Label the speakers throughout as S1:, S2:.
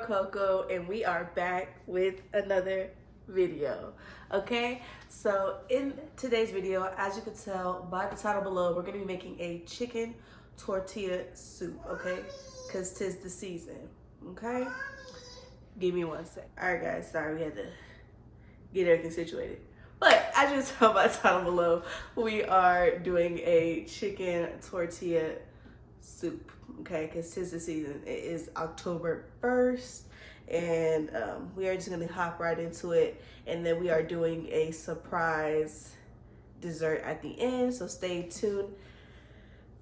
S1: Coco, and we are back with another video. Okay, so in today's video, as you can tell by the title below, we're gonna be making a chicken tortilla soup. Okay, because 'tis the season. Okay, give me one sec. All right, guys, sorry, we had to get everything situated. But as you can tell by the title below, we are doing a chicken tortilla soup, okay, because 'tis the season. It is October 1st, and we are just gonna hop right into it, and then we are doing a surprise dessert at the end, so stay tuned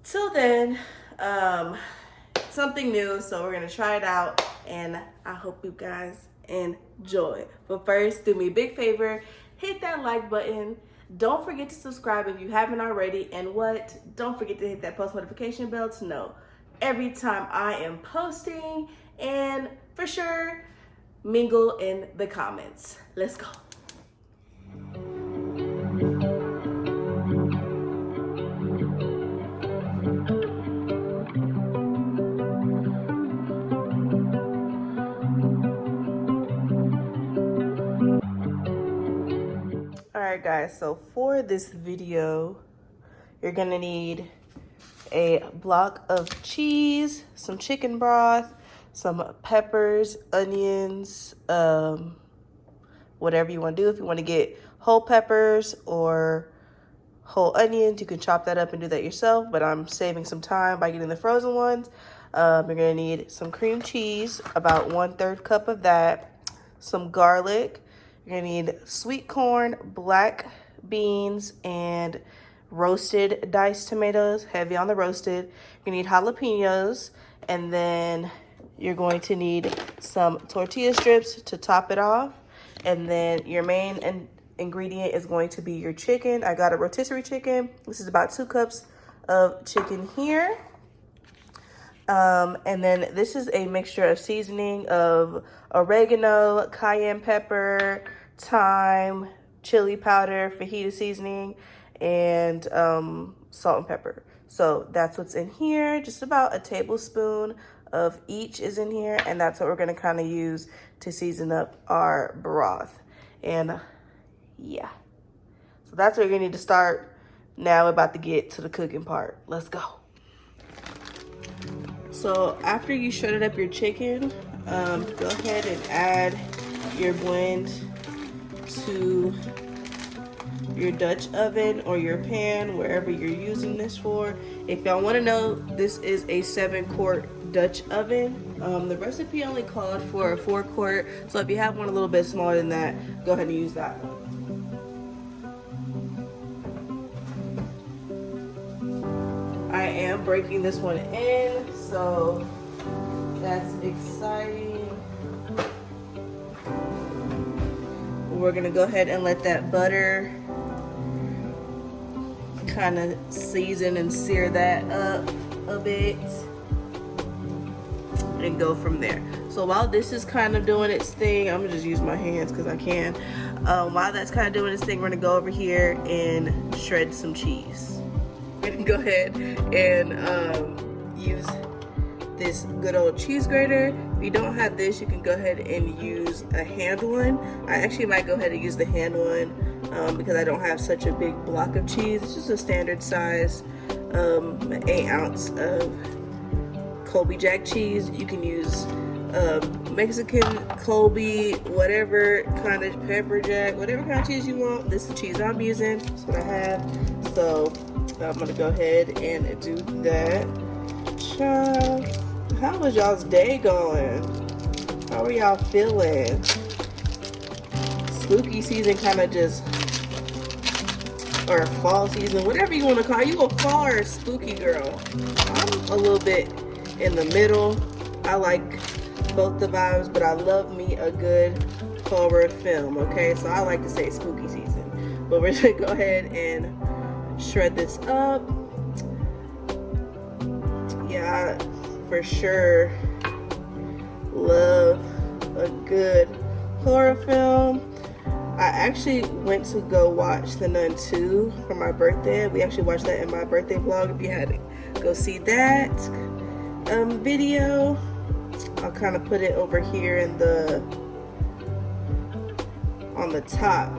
S1: till then. Something new, so we're gonna try it out, and I hope you guys enjoy. But first, do me a big favor, hit that like button. Don't forget to subscribe if you haven't already, and don't forget to hit that post notification bell to know every time I am posting, and for sure, mingle in the comments. Let's go. Alright guys, so for this video, you're gonna need a block of cheese, some chicken broth, some peppers, onions, whatever you want to do. If you want to get whole peppers or whole onions, you can chop that up and do that yourself, but I'm saving some time by getting the frozen ones. You're gonna need some cream cheese, about 1/3 cup of that, some garlic. You're gonna need sweet corn, black beans, and roasted diced tomatoes, heavy on the roasted. You're gonna need jalapenos, and then you're going to need some tortilla strips to top it off. And then your main ingredient is going to be your chicken. I got a rotisserie chicken. This is about 2 cups of chicken here. And then this is a mixture of seasoning of oregano, cayenne pepper, thyme, chili powder, fajita seasoning, and salt and pepper. So that's what's in here. Just about a tablespoon of each is in here, and that's what we're gonna kind of use to season up our broth. And yeah, so that's where you're gonna need to start. Now we're about to get to the cooking part. Let's go. So after you shredded up your chicken, go ahead and add your blend to your Dutch oven or your pan, wherever you're using this for. If y'all want to know, this is a 7-quart Dutch oven. The recipe only called for a 4-quart, so if you have one a little bit smaller than that, go ahead and use that one. I am breaking this one in, so that's exciting. We're gonna go ahead and let that butter kind of season and sear that up a bit and go from there. So while this is kind of doing its thing, I'm gonna just use my hands because I can. While that's kind of doing its thing, we're gonna go over here and shred some cheese. We're gonna go ahead and use this good old cheese grater. If you don't have this, you can go ahead and use a hand one. I actually might go ahead and use the hand one because I don't have such a big block of cheese. It's just a standard size 8 ounce of Colby Jack cheese. You can use Mexican Colby, whatever kind of pepper jack, whatever kind of cheese you want. This is the cheese I'm using. That's what I have. So I'm gonna go ahead and do that. Child, how was y'all's day going? How are y'all feeling? Spooky season kind of just, or fall season, whatever you want to call it. You a fall or a spooky girl? I'm a little bit in the middle. I like both the vibes, but I love me a good horror film, okay? So I like to say spooky season. But we're gonna go ahead and shred this up. Yeah, I for sure love a good horror film. I actually went to go watch The Nun 2 for my birthday. We actually watched that in my birthday vlog. If you had to go see that video. I'll kind of put it over here in the on the top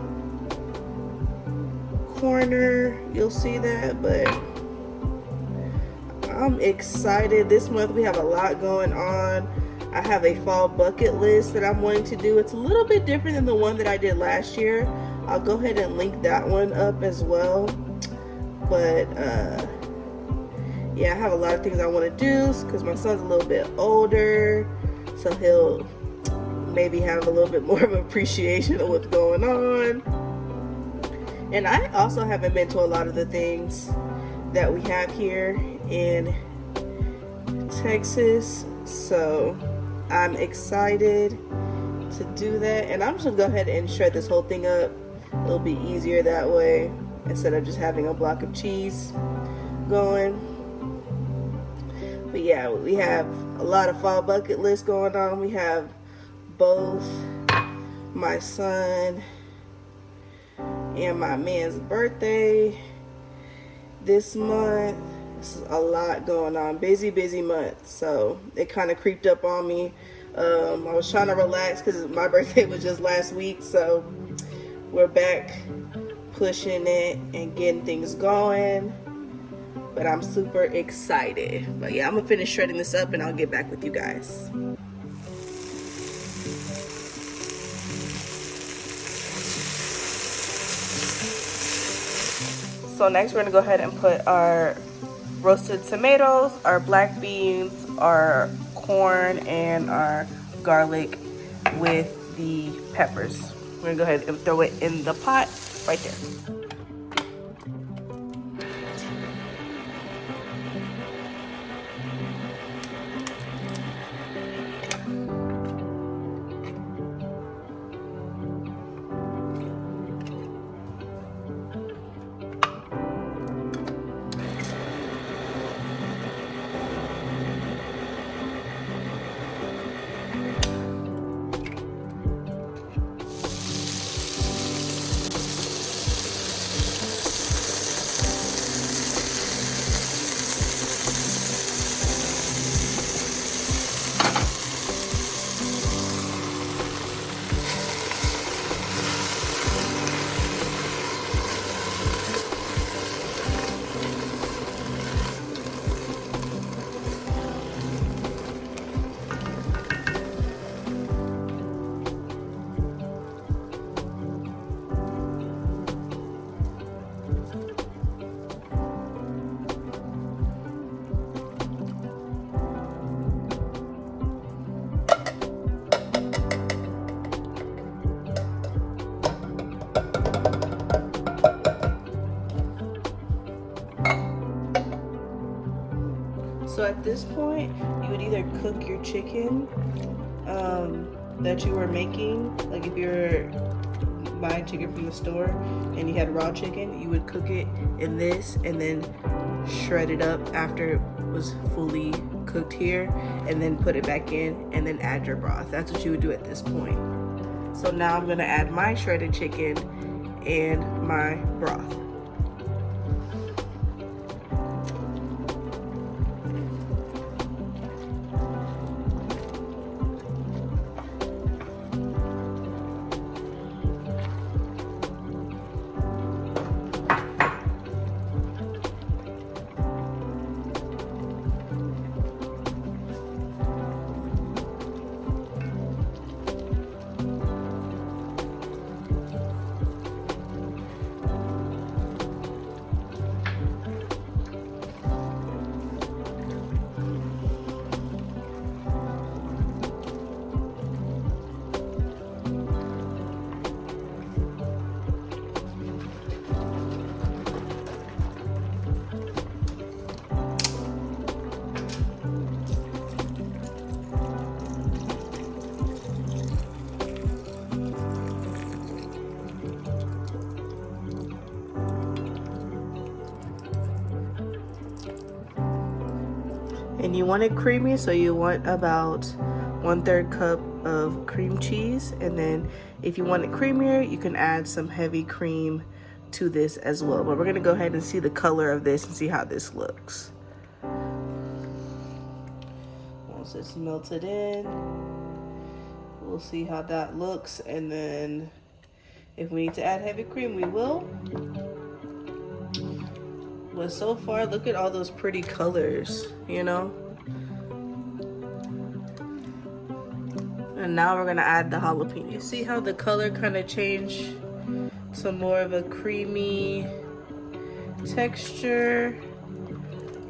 S1: corner. You'll see that, but I'm excited. This month we have a lot going on. I have a fall bucket list that I'm wanting to do. It's a little bit different than the one that I did last year. I'll go ahead and link that one up as well. But yeah, I have a lot of things I want to do because my son's a little bit older, so he'll maybe have a little bit more of appreciation of what's going on. And I also haven't been to a lot of the things that we have here in Texas, so I'm excited to do that. And I'm just gonna go ahead and shred this whole thing up. It'll be easier that way instead of just having a block of cheese going. But yeah, we have a lot of fall bucket list going on. We have both my son and my man's birthday this month. This is a lot going on. Busy month. So it kind of creeped up on me. I was trying to relax because my birthday was just last week. So we're back pushing it and getting things going. But I'm super excited. But yeah, I'm gonna finish shredding this up and I'll get back with you guys. So next we're gonna go ahead and put our roasted tomatoes, our black beans, our corn, and our garlic with the peppers. We're gonna go ahead and throw it in the pot right there. So at this point, you would either cook your chicken that you were making, like if you're buying chicken from the store and you had raw chicken, you would cook it in this and then shred it up after it was fully cooked here, and then put it back in and then add your broth. That's what you would do at this point. So now I'm gonna add my shredded chicken and my broth. And you want it creamy, so you want about 1/3 cup of cream cheese. And then if you want it creamier, you can add some heavy cream to this as well. But we're gonna go ahead and see the color of this and see how this looks. once it's melted in, we'll see how that looks, and then if we need to add heavy cream, we will. But so far, look at all those pretty colors, you know? And now we're gonna add the jalapeno. You see how the color kind of changed to more of a creamy texture?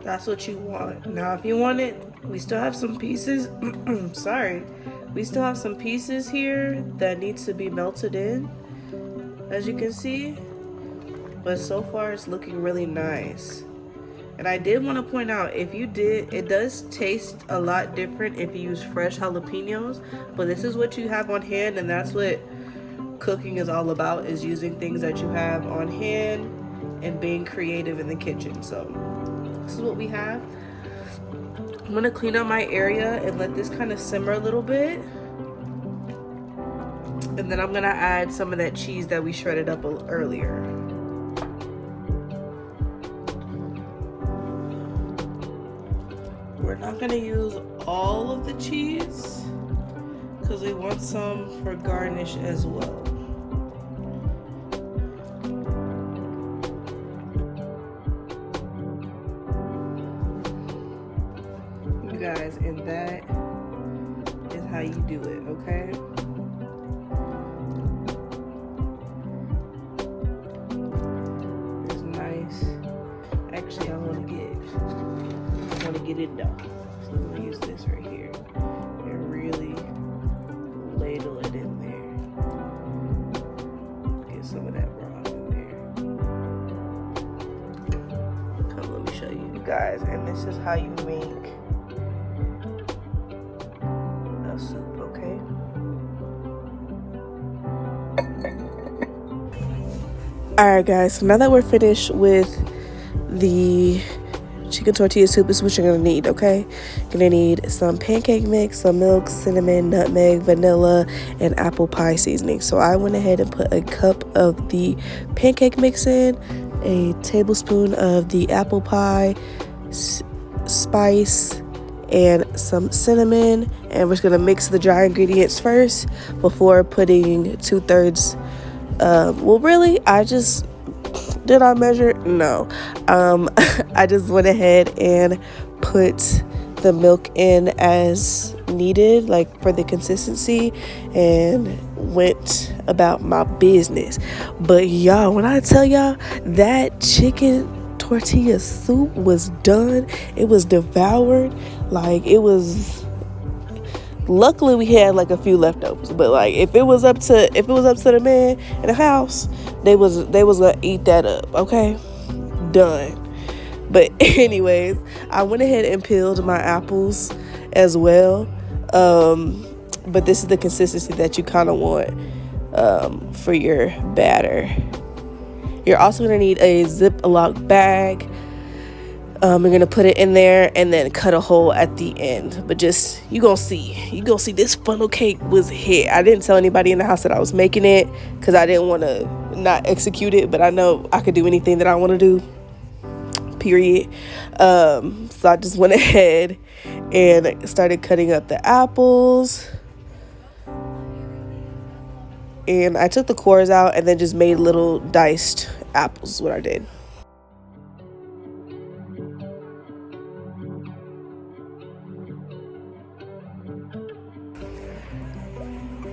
S1: That's what you want. Now, if you want it, we still have some pieces. Sorry. We still have some pieces here that needs to be melted in, as you can see. But so far, it's looking really nice. And I did want to point out, if you did, it does taste a lot different if you use fresh jalapenos, but this is what you have on hand, and that's what cooking is all about, is using things that you have on hand and being creative in the kitchen. So this is what we have. I'm gonna clean up my area and let this kind of simmer a little bit, and then I'm gonna add some of that cheese that we shredded up earlier. We're not gonna use all of the cheese because we want some for garnish as well. You guys, and that is how you do it, okay? It's nice. Actually, I want to get it done. So I'm gonna use this right here and really ladle it in there. Get some of that broth in there. Come, let me show you guys. And this is how you make a soup, okay? Alright guys, so now that we're finished with the chicken tortilla soup, is what you're gonna need, okay? You're gonna need some pancake mix, some milk, cinnamon, nutmeg, vanilla, and apple pie seasoning. So I went ahead and put a cup of the pancake mix in, a tablespoon of the apple pie spice, and some cinnamon, and we're just gonna mix the dry ingredients first before putting 2/3. Well, really, did I measure? No. I just went ahead and put the milk in as needed, like for the consistency, and went about my business. But y'all, when I tell y'all that chicken tortilla soup was done, it was devoured. Like, it was, luckily we had like a few leftovers, but like if it was up to the man in the house, they was gonna eat that up, okay? Done. But anyways, I went ahead and peeled my apples as well. But this is the consistency that you kind of want for your batter. You're also gonna need a Ziploc bag. You're gonna put it in there and then cut a hole at the end. But just, you gonna see this funnel cake was hit. I didn't tell anybody in the house that I was making it because I didn't want to not execute it, but I know I could do anything that I want to do, period. So I just went ahead and started cutting up the apples, and I took the cores out and then just made little diced apples is what I did.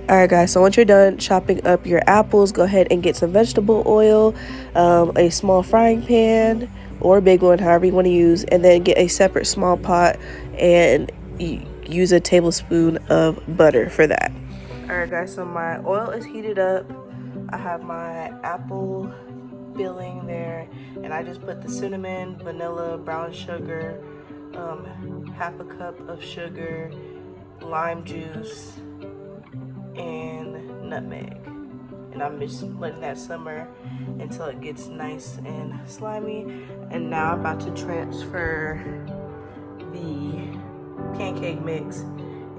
S1: Alright guys, so once you're done chopping up your apples, go ahead and get some vegetable oil, a small frying pan or a big one, however you want to use, and then get a separate small pot and use a tablespoon of butter for that. Alright guys, so my oil is heated up. I have my apple filling there, and I just put the cinnamon, vanilla, brown sugar, half a cup of sugar, lime juice, and nutmeg, and I'm just letting that simmer until it gets nice and slimy. And now I'm about to transfer the pancake mix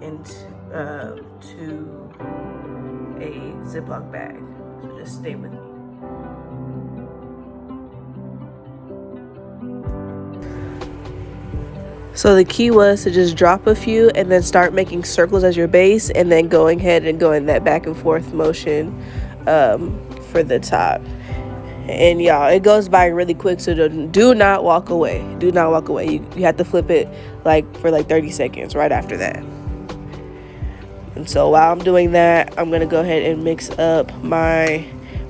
S1: into to a Ziploc bag, so just stay with me. So the key was to just drop a few and then start making circles as your base, and then going ahead and going that back and forth motion for the top. And y'all, it goes by really quick, so do not walk away. Do not walk away. You have to flip it for 30 seconds right after that. And so while I'm doing that, I'm gonna go ahead and mix up my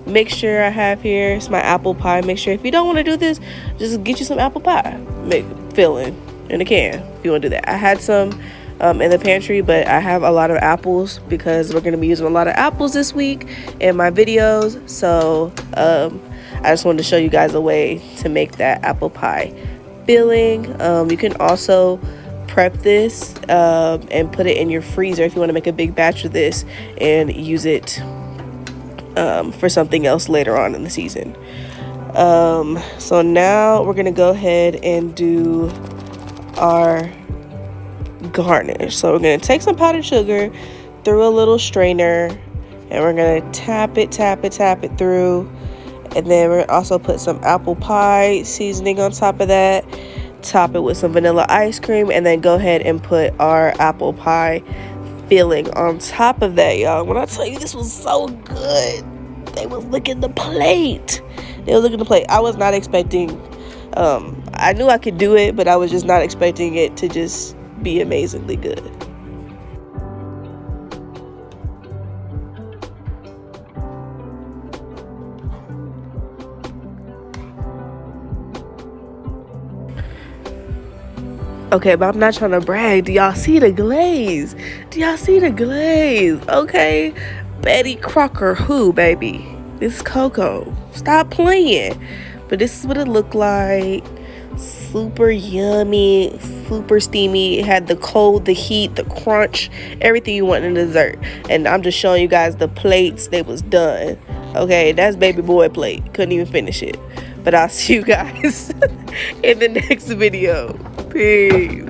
S1: mixture I have here. It's my apple pie mixture. If you don't want to do this, just get you some apple pie filling in a can if you want to do that. I had some in the pantry, but I have a lot of apples because we're going to be using a lot of apples this week in my videos. So I just wanted to show you guys a way to make that apple pie filling. You can also prep this and put it in your freezer if you want to make a big batch of this and use it for something else later on in the season. So now we're gonna go ahead and do our garnish. So we're gonna take some powdered sugar through a little strainer, and we're gonna tap it through, and then we're gonna also put some apple pie seasoning on top of that, top it with some vanilla ice cream, and then go ahead and put our apple pie filling on top of that, y'all. When I tell you this was so good, they was licking the plate. I was not expecting, I knew I could do it, but I was just not expecting it to just be amazingly good. Okay, but I'm not trying to brag. Do y'all see the glaze? Okay, Betty Crocker who, baby? This is Coco. Stop playing. But this is what it looked like. Super yummy, super steamy. It had the cold, the heat, the crunch, everything you want in a dessert. And I'm just showing you guys the plates. They was done. Okay, that's baby boy plate. Couldn't even finish it. But I'll see you guys in the next video. Peace.